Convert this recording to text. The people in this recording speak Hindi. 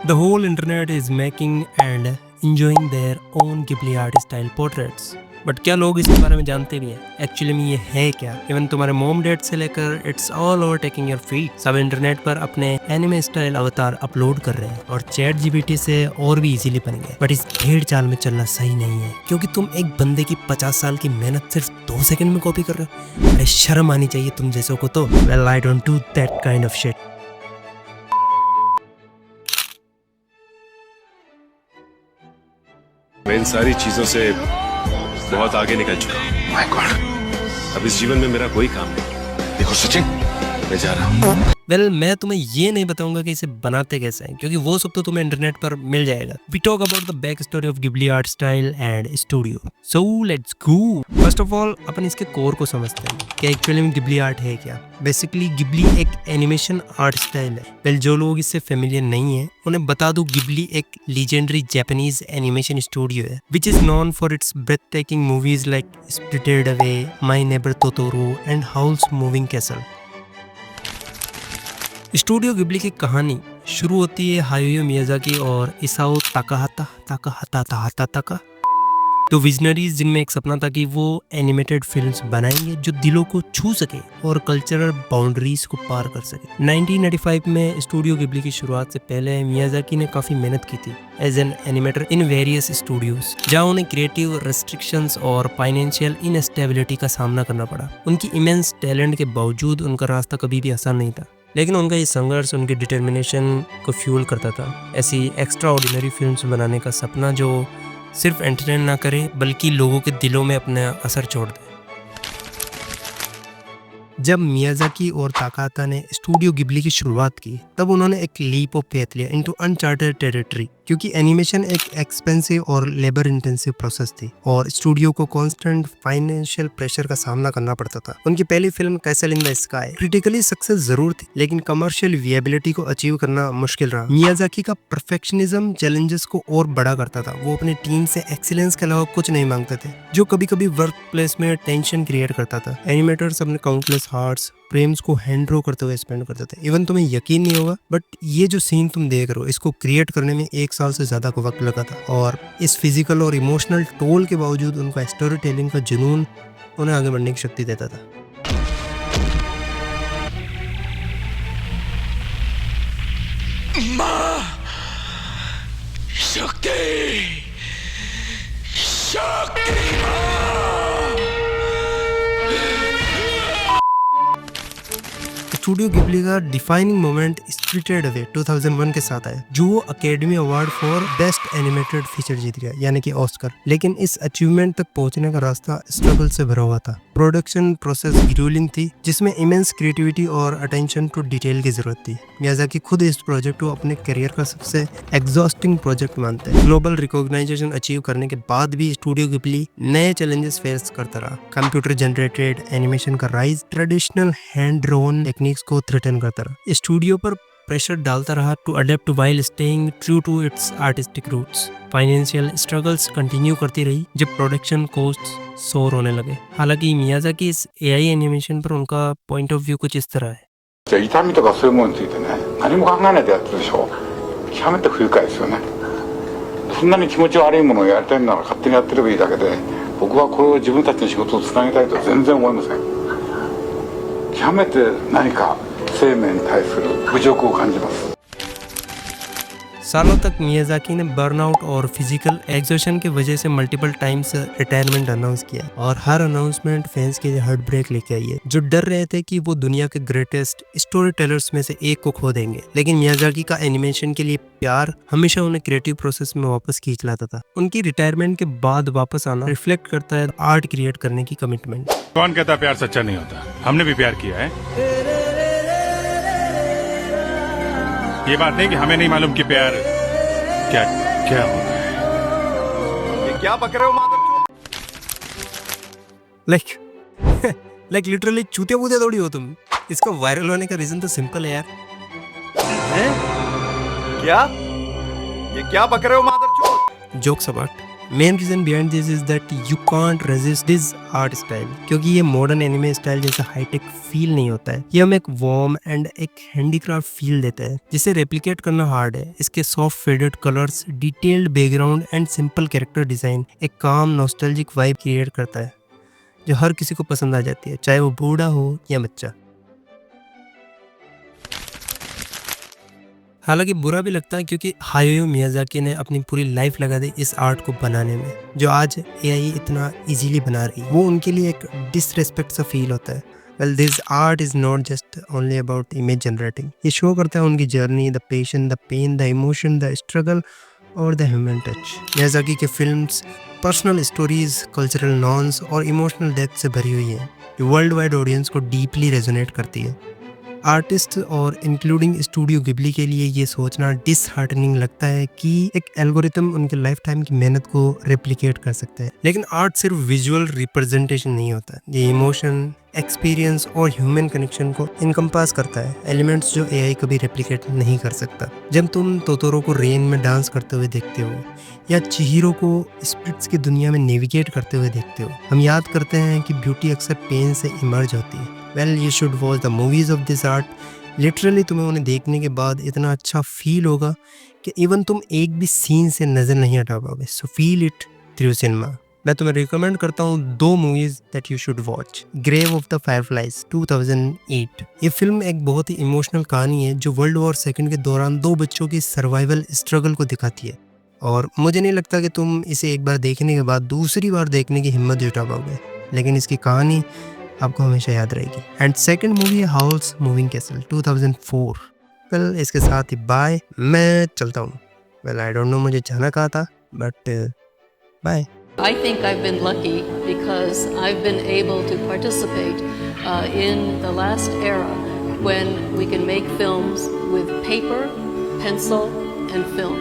The whole internet is making and enjoying their own Ghibli art style portraits. But क्या लोग इसके बारे में जानते भी हैं? एक्चुअली में ये है क्या? इवन तुम्हारे मॉम डैड से लेकर it's all over taking your feed. सब इंटरनेट पर अपने एनिमे स्टाइल अवतार अपलोड कर रहे हैं और चैट जीपीटी से और भी इजीली बनेंगे। बट इस भेड़ चाल में चलना सही नहीं है, क्योंकि तुम एक बंदे की 50 साल की मेहनत सिर्फ 2 सेकंड में कॉपी कर रहे हो। अरे शर्म आनी चाहिए तुम जैसों को तो। Well I don't do that kind of shit. मैं इन सारी चीजों से बहुत आगे निकल चुका हूँ। माय गॉड, अब इस जीवन में मेरा कोई काम नहीं। देखो सचिन, मैं जा रहा हूँ। वेल मैं तुम्हें ये नहीं बताऊंगा कि इसे बनाते कैसे हैं, क्योंकि वो सब तो तुम्हें इंटरनेट पर मिल जाएगा। We talk about the back story of Ghibli art style and studio. So let's go. First of all अपन इसके कोर को समझते हैं कि एक्चुअली में गिबली आर्ट है क्या। बेसिकली गिबली एक एनिमेशन आर्ट स्टाइल है। वेल जो लोग इससे फेमिलियर नहीं है उन्हें बता दूं, गिबली एक लीजेंडरी जापानीज एनिमेशन स्टूडियो है which is known for its breath taking movies like spirited away, my neighbour Totoro and Howl's moving castle. Studio Ghibli की कहानी शुरू होती है हायाओ मियाजाकी और इसाओ ताकाहाता तो विजनरीज, जिनमें एक सपना था कि वो एनिमेटेड फिल्म्स बनाएंगे जो दिलों को छू सके और कल्चरल बाउंड्रीज को पार कर सके। 1995 में स्टूडियो गिबली की शुरुआत से पहले मियाजाकी ने काफ़ी मेहनत की थी as an animator in various studios, जहाँ उन्हें क्रिएटिव रेस्ट्रिक्शंस और फाइनेंशियल इनस्टेबिलिटी का सामना करना पड़ा। उनकी इमेंस टैलेंट के बावजूद उनका रास्ता कभी भी आसान नहीं था, लेकिन उनका ये संघर्ष उनकी डिटर्मिनेशन को फ्यूल करता था। ऐसी एक्स्ट्रा ऑर्डिनरी फिल्म्स बनाने का सपना जो सिर्फ एंटरटेन ना करे बल्कि लोगों के दिलों में अपना असर छोड़ दे। जब मियाजाकी और ताकाहाता ने स्टूडियो गिबली की शुरुआत की तब उन्होंने एक लीप ऑफ फेथ लिया इनटू अनचार्टेड टेरिटरी, क्योंकि एनिमेशन एक एक्सपेंसिव और लेबर इंटेंसिव प्रोसेस थी और स्टूडियो को कांस्टेंट फाइनेंशियल प्रेशर का सामना करना पड़ता था। उनकी पहली film castle in the sky critically success जरूर थी, लेकिन कमर्शियल विएबिलिटी को अचीव करना मुश्किल रहा। मियाजाकी का परफेक्शनिज्म चैलेंजेस को और बड़ा करता था। वो अपनी टीम से एक्सीलेंस के अलावा कुछ नहीं मांगते थे, जो कभी कभी वर्क प्लेस में टेंशन क्रिएट करता था। एनिमेटर्स अपने काउंटलेस हार्ट्स फ्रेम्स को हैंड ड्रॉ करते हुए स्पेंड करते थे। इवन तुम्हें यकीन नहीं होगा, बट ये जो सीन तुम देख रहे हो इसको क्रिएट करने में 1 साल से ज्यादा का वक्त लगा था। और इस फिजिकल और इमोशनल टोल के बावजूद उनका स्टोरी टेलिंग का जुनून उन्हें आगे बढ़ने की शक्ति देता था। स्टूडियो गिबली का डिफाइनिंग मोमेंट स्पिरिटेड अवे 2001 के साथ आया, जो वो academy award for best animated feature जीत गया, यानी कि ऑस्कर। लेकिन इस अचीवमेंट तक पहुंचने का रास्ता स्ट्रगल से भरा हुआ था। प्रोडक्शन प्रोसेस ग्रूलिंग थी, जिसमें इमेंस क्रिएटिविटी और अटेंशन टू डिटेल की जरूरत थी। मियाजाकी खुद इस प्रोजेक्ट को अपने करियर का सबसे एग्जॉस्टिंग प्रोजेक्ट मानते हैं। ग्लोबल रिकॉग्नाइजेशन अचीव करने के बाद भी स्टूडियो गिबली नए चैलेंजेस फेस करता रहा। कंप्यूटर जनरेटेड एनिमेशन का rise traditional hand drawn techniques को थ्रेटन करता रहा। स्टूडियो पर प्रेशर डालता रहा to adapt while staying true to its artistic roots. Financial struggles continue करती रही जब प्रोडक्शन कॉस्ट सोर होने लगे। हालांकि मियाजाकी इस एआई एनिमेशन पर उनका पॉइंट ऑफ व्यू कुछ इस तरह है। 痛みとかそういうものについてね、何も考えないでやってるでしょ。極めて不愉快ですよね。そんなに気持ち悪いものをやりたいなら勝手にやってればいいだけで、僕はこれを自分たちの仕事をつなげたいとは全然思いません。極めて何か生命に対する侮辱を感じます。सालों तक मियाजाकी ने बर्नआउट और फिजिकल एग्जॉशन की वजह से मल्टीपल टाइम्स रिटायरमेंट अनाउंस किया और हर अनाउंसमेंट फैंस के लिए हार्ट ब्रेक लेके आई है, जो डर रहे थे कि वो दुनिया के ग्रेटेस्ट स्टोरी टेलर्स में से एक को खो देंगे। लेकिन मियाजाकी का एनिमेशन के लिए प्यार हमेशा उन्हें क्रिएटिव प्रोसेस में वापस खींच लाता था। उनकी रिटायरमेंट के बाद वापस आना रिफ्लेक्ट करता है आर्ट क्रिएट करने की कमिटमेंट। कौन कहता प्यार सच्चा नहीं होता? हमने भी प्यार किया है। ये बात नहीं कि हमें नहीं मालूम कि प्यार क्या क्या होता है। ये क्या बक रहे हो माधव? लाइक लिटरली चूते बूते थोड़ी हो तुम। इसका वायरल होने का रीजन तो सिंपल है यार। क्या? ये क्या बक रहे हो Madhav? Jokes apart, main reason behind this is that you can't resist this art style, क्योंकि ये मॉडर्न एनिमे स्टाइल जैसा हाईटेक फील नहीं होता है। ये हमें एक वार्म एंड एक हैंडीक्राफ्ट फील देता है जिसे रेप्लिकेट करना हार्ड है। इसके soft faded colours, detailed background and simple character design एक काम नॉस्टैल्जिक वाइब क्रिएट करता है जो हर किसी को पसंद आ जाती है, चाहे वो बूढ़ा हो या बच्चा। हालांकि बुरा भी लगता है क्योंकि हायाओ मियाजाकी ने अपनी पूरी लाइफ लगा दी इस आर्ट को बनाने में, जो आज एआई इतना इजीली बना रही है। वो उनके लिए एक डिसरेस्पेक्ट सा फील होता है। Well, this art is not just only about image generating. ये शो करता है उनकी journey, the patience, the pain, the emotion, the struggle और द ह्यूमन टच। मियाजाकी के films personal stories, cultural nuances और इमोशनल डेप्थ से भरी हुई है, जो वर्ल्ड वाइड ऑडियंस को डीपली रेजोनेट करती है। आर्टिस्ट और इंक्लूडिंग स्टूडियो गिबली के लिए ये सोचना डिसहार्टनिंग लगता है कि एक एल्गोरिथम उनके लाइफ टाइम की मेहनत को रेप्लिकेट कर सकता है। लेकिन आर्ट सिर्फ विजुअल रिप्रेजेंटेशन नहीं होता, ये इमोशन, एक्सपीरियंस और ह्यूमन कनेक्शन को इनकम्पास करता है, एलिमेंट्स जो एआई कभी रेप्लिकेट नहीं कर सकता। जब तुम तोतोरो को रेन में डांस करते हुए देखते हो या चिहिरो को स्पिरिट्स की दुनिया में नेविगेट करते हुए देखते हो, हम याद करते हैं कि ब्यूटी अक्सर पेन से इमर्ज होती है। Well, you should watch the movies of this art. Literally तुम्हें उन्हें देखने के बाद इतना अच्छा फील होगा कि इवन तुम एक भी सीन से नजर नहीं हटा पाओगे। So feel it through cinema. मैं तुम्हें रिकमेंड करता हूँ 2 movies that you should watch. Grave of the fireflies 2008। ये फिल्म एक बहुत ही इमोशनल कहानी है जो वर्ल्ड वॉर सेकंड के दौरान 2 बच्चों की सर्वाइवल स्ट्रगल को दिखाती है, और मुझे नहीं लगता कि तुम इसे एक बार देखने के बाद दूसरी बार देखने की हिम्मत जुटा पाओगे, लेकिन इसकी कहानी आपको हमेशा याद रहेगी। एंड सेकंड मूवी है हाउल्स मूविंग कैसल 2004। वेल, इसके साथ ही बाय, मैं चलता हूँ। वेल, आई डोंट नो मुझे जाना कहाँ था, but by. I think I've been lucky because I've been able to participate in the last era when we can make films with paper, pencil, and film.